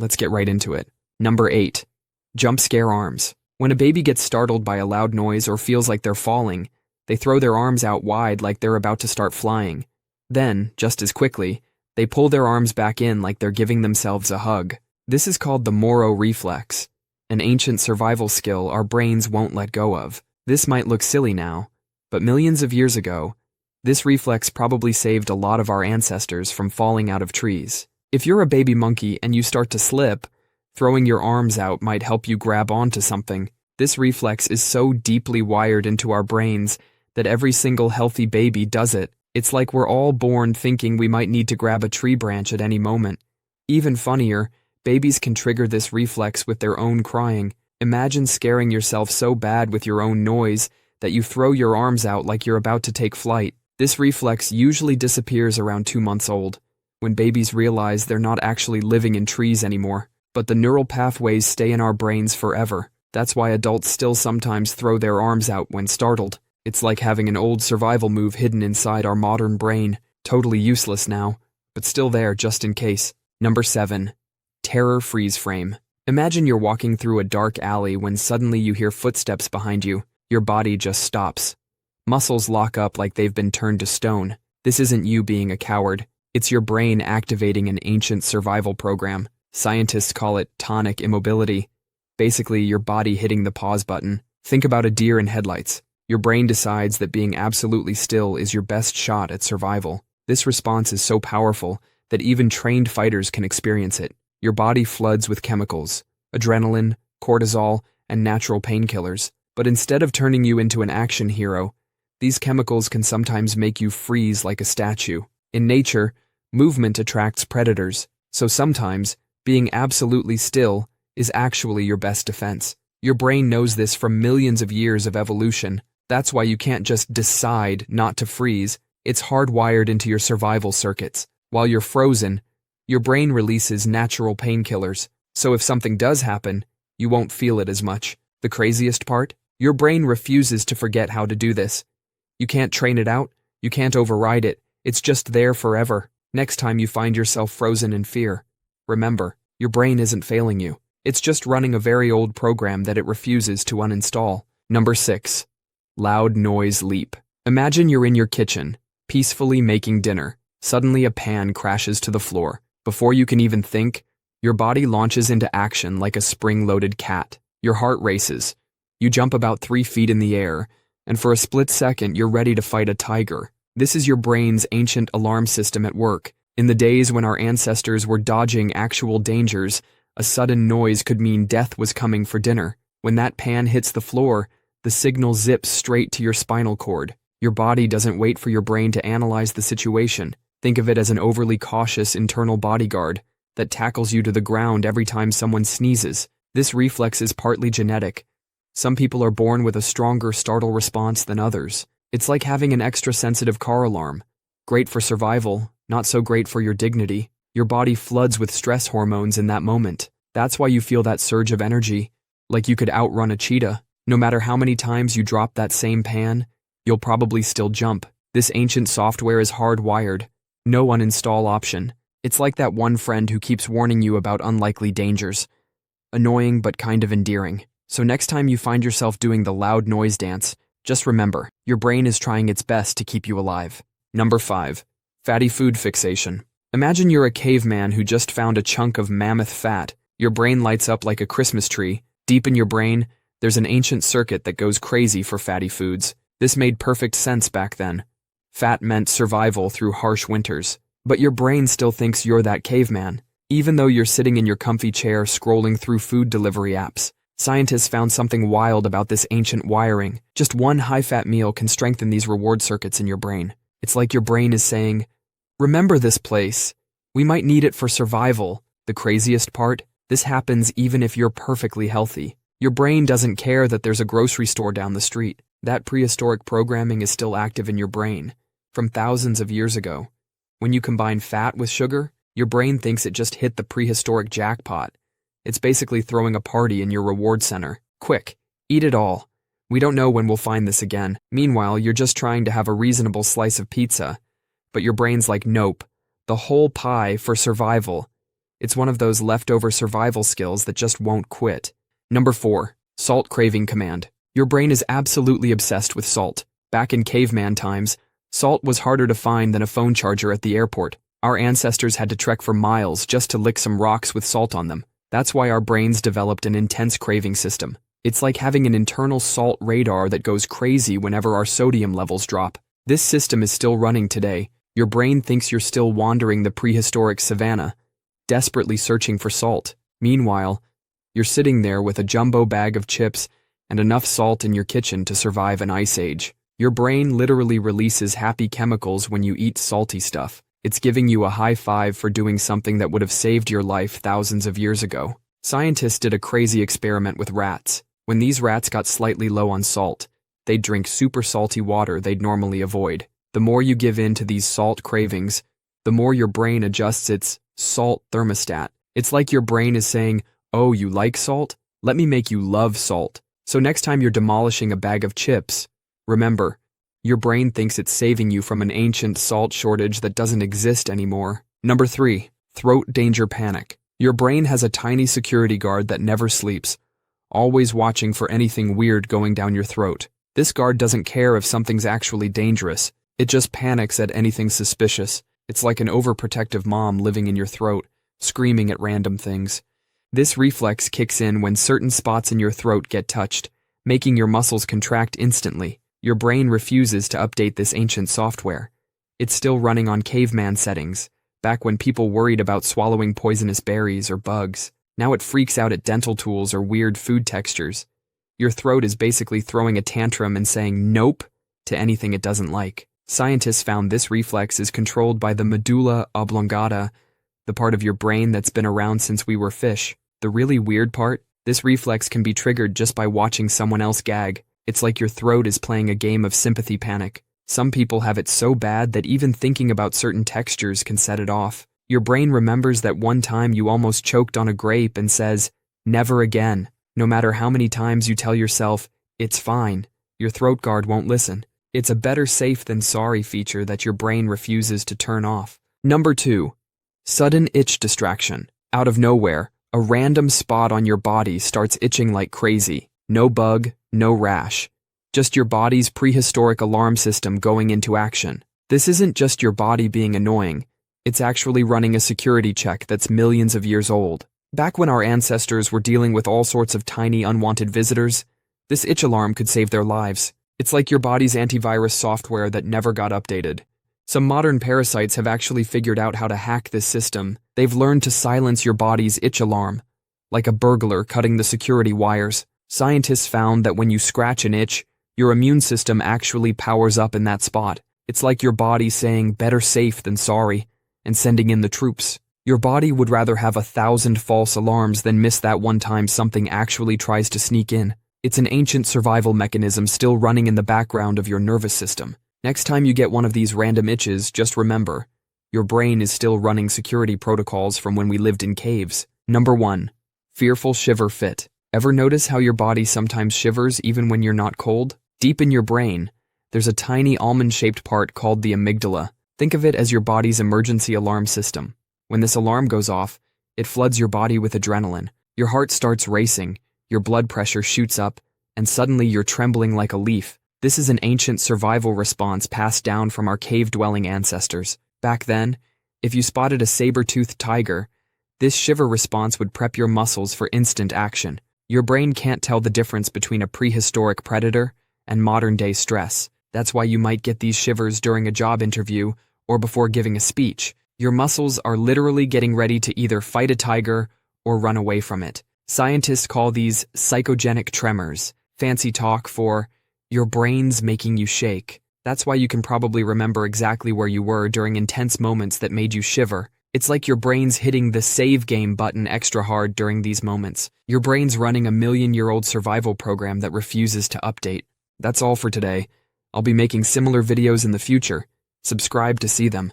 Let's get right into it. Number 8. Jump scare arms. When a baby gets startled by a loud noise or feels like they're falling, they throw their arms out wide like they're about to start flying. Then, just as quickly, they pull their arms back in like they're giving themselves a hug. This is called the Moro reflex, an ancient survival skill our brains won't let go of. This might look silly now, but millions of years ago, this reflex probably saved a lot of our ancestors from falling out of trees. If you're a baby monkey and you start to slip, throwing your arms out might help you grab onto something. This reflex is so deeply wired into our brains that every single healthy baby does it. It's like we're all born thinking we might need to grab a tree branch at any moment. Even funnier, babies can trigger this reflex with their own crying. Imagine scaring yourself so bad with your own noise that you throw your arms out like you're about to take flight. This reflex usually disappears around 2 months old, when babies realize they're not actually living in trees anymore. But the neural pathways stay in our brains forever. That's why adults still sometimes throw their arms out when startled. It's like having an old survival move hidden inside our modern brain, totally useless now, but still there just in case. Number 7. Terror freeze frame. Imagine you're walking through a dark alley when suddenly you hear footsteps behind you. Your body just stops. Muscles lock up like they've been turned to stone. This isn't you being a coward. It's your brain activating an ancient survival program. Scientists call it tonic immobility. Basically, your body hitting the pause button. Think about a deer in headlights. Your brain decides that being absolutely still is your best shot at survival. This response is so powerful that even trained fighters can experience it. Your body floods with chemicals, adrenaline, cortisol, and natural painkillers. But instead of turning you into an action hero, these chemicals can sometimes make you freeze like a statue. In nature, movement attracts predators, so sometimes being absolutely still is actually your best defense. Your brain knows this from millions of years of evolution. That's why you can't just decide not to freeze. It's hardwired into your survival circuits. While you're frozen, your brain releases natural painkillers, so if something does happen, you won't feel it as much. The craziest part? Your brain refuses to forget how to do this. You can't train it out, you can't override it, it's just there forever. Next time you find yourself frozen in fear, remember, your brain isn't failing you. It's just running a very old program that it refuses to uninstall. Number 6. Loud noise leap. Imagine you're in your kitchen, peacefully making dinner. Suddenly a pan crashes to the floor. Before you can even think, your body launches into action like a spring-loaded cat. Your heart races. You jump about 3 feet in the air, and for a split second you're ready to fight a tiger. This is your brain's ancient alarm system at work. In the days when our ancestors were dodging actual dangers, a sudden noise could mean death was coming for dinner. When that pan hits the floor, the signal zips straight to your spinal cord. Your body doesn't wait for your brain to analyze the situation. Think of it as an overly cautious internal bodyguard that tackles you to the ground every time someone sneezes. This reflex is partly genetic. Some people are born with a stronger startle response than others. It's like having an extra sensitive car alarm. Great for survival, not so great for your dignity. Your body floods with stress hormones in that moment. That's why you feel that surge of energy, like you could outrun a cheetah. No matter how many times you drop that same pan, you'll probably still jump. This ancient software is hardwired. No uninstall option. It's like that one friend who keeps warning you about unlikely dangers. Annoying but kind of endearing. So next time you find yourself doing the loud noise dance, just remember, your brain is trying its best to keep you alive. Number 5. Fatty food fixation. Imagine you're a caveman who just found a chunk of mammoth fat. Your brain lights up like a Christmas tree. Deep in your brain, there's an ancient circuit that goes crazy for fatty foods. This made perfect sense back then. Fat meant survival through harsh winters. But your brain still thinks you're that caveman, even though you're sitting in your comfy chair scrolling through food delivery apps. Scientists found something wild about this ancient wiring. Just one high-fat meal can strengthen these reward circuits in your brain. It's like your brain is saying, remember this place. We might need it for survival. The craziest part? This happens even if you're perfectly healthy. Your brain doesn't care that there's a grocery store down the street. That prehistoric programming is still active in your brain, from thousands of years ago. When you combine fat with sugar, your brain thinks it just hit the prehistoric jackpot. It's basically throwing a party in your reward center. Quick, eat it all. We don't know when we'll find this again. Meanwhile, you're just trying to have a reasonable slice of pizza. But your brain's like, nope, the whole pie for survival. It's one of those leftover survival skills that just won't quit. Number 4. Salt Craving Command. Your brain is absolutely obsessed with salt. Back in caveman times, salt was harder to find than a phone charger at the airport. Our ancestors had to trek for miles just to lick some rocks with salt on them. That's why our brains developed an intense craving system. It's like having an internal salt radar that goes crazy whenever our sodium levels drop. This system is still running today. Your brain thinks you're still wandering the prehistoric savanna, desperately searching for salt. Meanwhile, you're sitting there with a jumbo bag of chips and enough salt in your kitchen to survive an ice age. Your brain literally releases happy chemicals when you eat salty stuff. It's giving you a high five for doing something that would have saved your life thousands of years ago. Scientists did a crazy experiment with rats. When these rats got slightly low on salt, they'd drink super salty water they'd normally avoid. The more you give in to these salt cravings, the more your brain adjusts its salt thermostat. It's like your brain is saying, "Oh, you like salt? Let me make you love salt." So next time you're demolishing a bag of chips, remember, your brain thinks it's saving you from an ancient salt shortage that doesn't exist anymore. Number 3. Throat Danger Panic. Your brain has a tiny security guard that never sleeps, always watching for anything weird going down your throat. This guard doesn't care if something's actually dangerous. It just panics at anything suspicious. It's like an overprotective mom living in your throat, screaming at random things. This reflex kicks in when certain spots in your throat get touched, making your muscles contract instantly. Your brain refuses to update this ancient software. It's still running on caveman settings, back when people worried about swallowing poisonous berries or bugs. Now it freaks out at dental tools or weird food textures. Your throat is basically throwing a tantrum and saying nope to anything it doesn't like. Scientists found this reflex is controlled by the medulla oblongata, the part of your brain that's been around since we were fish. The really weird part? This reflex can be triggered just by watching someone else gag. It's like your throat is playing a game of sympathy panic. Some people have it so bad that even thinking about certain textures can set it off. Your brain remembers that one time you almost choked on a grape and says, "Never again." No matter how many times you tell yourself, "It's fine," your throat guard won't listen. It's a better safe than sorry feature that your brain refuses to turn off. Number 2. Sudden itch distraction. Out of nowhere, a random spot on your body starts itching like crazy. No bug, no rash. Just your body's prehistoric alarm system going into action. This isn't just your body being annoying. It's actually running a security check that's millions of years old. Back when our ancestors were dealing with all sorts of tiny unwanted visitors, this itch alarm could save their lives. It's like your body's antivirus software that never got updated. Some modern parasites have actually figured out how to hack this system. They've learned to silence your body's itch alarm, like a burglar cutting the security wires. Scientists found that when you scratch an itch, your immune system actually powers up in that spot. It's like your body saying better safe than sorry and sending in the troops. Your body would rather have 1,000 false alarms than miss that one time something actually tries to sneak in. It's an ancient survival mechanism still running in the background of your nervous system. Next time you get one of these random itches, just remember, your brain is still running security protocols from when we lived in caves. Number 1. Fearful Shiver Fit. Ever notice how your body sometimes shivers even when you're not cold? Deep in your brain, there's a tiny almond-shaped part called the amygdala. Think of it as your body's emergency alarm system. When this alarm goes off, it floods your body with adrenaline. Your heart starts racing, your blood pressure shoots up, and suddenly you're trembling like a leaf. This is an ancient survival response passed down from our cave-dwelling ancestors. Back then, if you spotted a saber-toothed tiger, this shiver response would prep your muscles for instant action. Your brain can't tell the difference between a prehistoric predator and modern-day stress. That's why you might get these shivers during a job interview or before giving a speech. Your muscles are literally getting ready to either fight a tiger or run away from it. Scientists call these psychogenic tremors, fancy talk for your brain's making you shake. That's why you can probably remember exactly where you were during intense moments that made you shiver. It's like your brain's hitting the save game button extra hard during these moments. Your brain's running a million-year-old survival program that refuses to update. That's all for today. I'll be making similar videos in the future. Subscribe to see them.